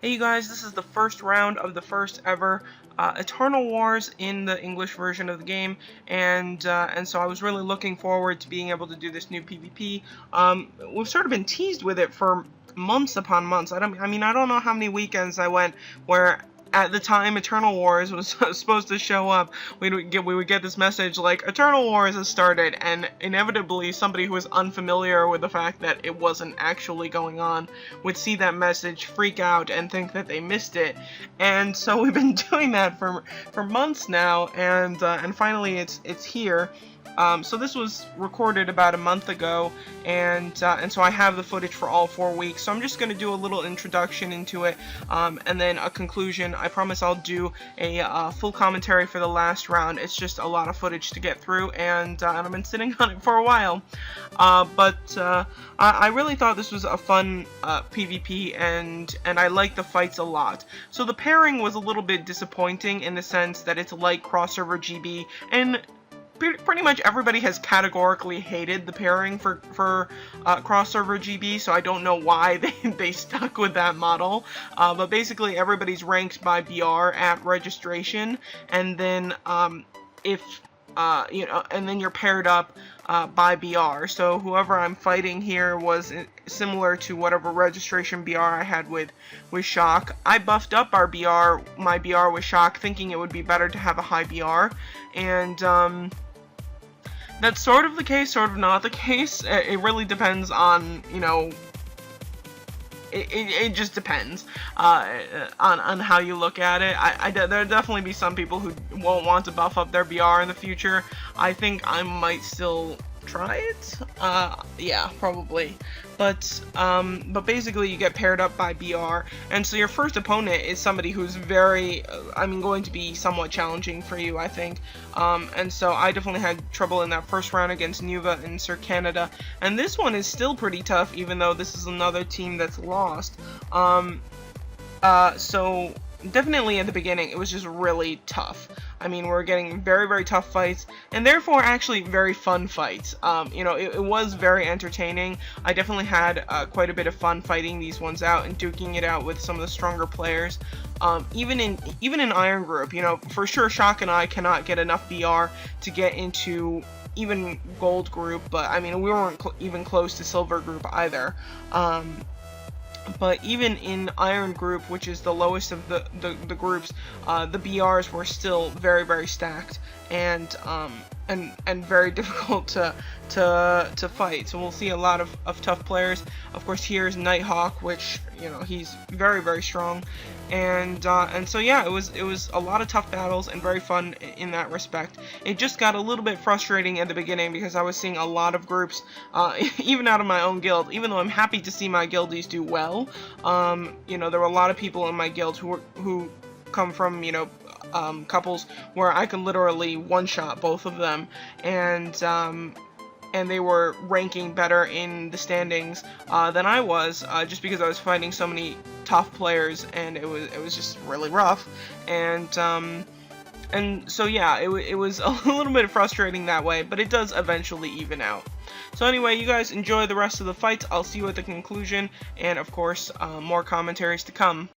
Hey you guys, this is the first round of the first ever Eternal Wars in the English version of the game, and so I was really looking forward to being able to do this new PvP. We've sort of been teased with it for months upon months. I don't know how many weekends I went where at the time Eternal Wars was supposed to show up, we would get this message like Eternal Wars has started, and inevitably somebody who was unfamiliar with the fact that it wasn't actually going on would see that message, freak out, and think that they missed it. And so we've been doing that for months now, and finally it's here. So this was recorded about a month ago, and so I have the footage for all 4 weeks. So I'm just going to do a little introduction into it, and then a conclusion. I promise I'll do a full commentary for the last round. It's just a lot of footage to get through, and I've been sitting on it for a while. But I really thought this was a fun PvP, and I like the fights a lot. So the pairing was a little bit disappointing in the sense that it's like cross-server GB, and pretty much everybody has categorically hated the pairing for cross-server GB, so I don't know why they stuck with that model. But basically, everybody's ranked by BR at registration, and then and then you're paired up by BR. So whoever I'm fighting here was similar to whatever registration BR I had with Shock. I buffed up my BR with Shock, thinking it would be better to have a high BR, and that's sort of the case, sort of not the case. It really depends on, it just depends on how you look at it. There'll definitely be some people who won't want to buff up their BR in the future. I think I might still try it. Yeah, probably. But basically you get paired up by BR, and so your first opponent is somebody who's very, going to be somewhat challenging for you, I think. And so I definitely had trouble in that first round against Nuva and Sir Canada, and this one is still pretty tough, even though this is another team that's lost. So definitely at the beginning it was just really tough. We're getting very, very tough fights, and therefore actually very fun fights. It was very entertaining. I definitely had quite a bit of fun fighting these ones out and duking it out with some of the stronger players. Even in Iron Group, for sure Shock and I cannot get enough BR to get into even Gold Group, but we weren't even close to Silver Group either. But even in Iron Group, which is the lowest of the groups, the BRs were still very, very stacked and very difficult to fight. So we'll see a lot of tough players. Of course, here's Nighthawk, which he's very, very strong, and so yeah, it was a lot of tough battles and very fun in that respect. It just got a little bit frustrating at the beginning because I was seeing a lot of groups, even out of my own guild. Even though I'm happy to see my guildies do well, there were a lot of people in my guild who come from couples where I could literally one-shot both of them, and they were ranking better in the standings than I was, just because I was fighting so many tough players, and it was just really rough, and so yeah, it was a little bit frustrating that way, but it does eventually even out. So anyway, you guys enjoy the rest of the fights. I'll see you at the conclusion, and of course, more commentaries to come.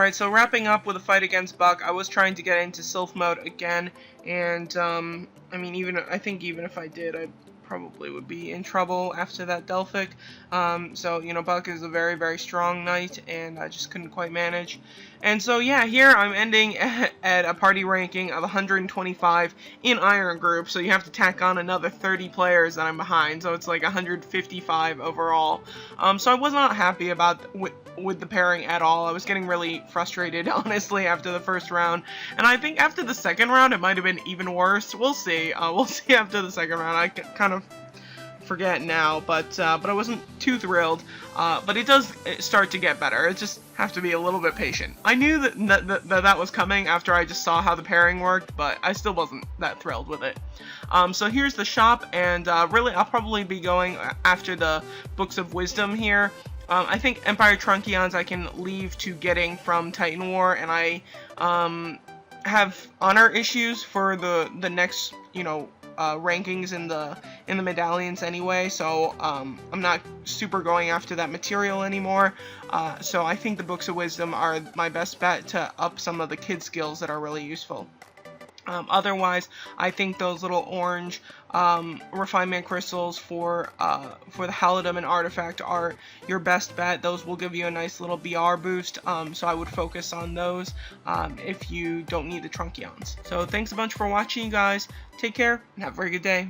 Alright, so wrapping up with a fight against Buck, I was trying to get into Sylph mode again, and I mean, I think even if I did, I probably would be in trouble after that Delphic. So, you know, Buck is a very, very strong knight, and I just couldn't quite manage. And so, yeah, here I'm ending at a party ranking of 125 in Iron Group, so you have to tack on another 30 players that I'm behind, so it's like 155 overall. So I was not happy about with the pairing at all. I was getting really frustrated, honestly, after the first round, and I think after the second round it might have been even worse. We'll see. We'll see after the second round. I kind of forget now, but I wasn't too thrilled. But it does start to get better. It just have to be a little bit patient. I knew that was coming after I just saw how the pairing worked, but I still wasn't that thrilled with it. So here's the shop, and really I'll probably be going after the Books of Wisdom here. I think Empire Truncheons I can leave to getting from Titan War, and I have honor issues for the next, you know, rankings in the medallions anyway, so I'm not super going after that material anymore. So I think the Books of Wisdom are my best bet to up some of the kid skills that are really useful. Otherwise, I think those little orange refinement crystals for the Halidom and Artifact are your best bet. Those will give you a nice little BR boost, so I would focus on those if you don't need the Truncheons. So thanks a bunch for watching, you guys. Take care and have a very good day.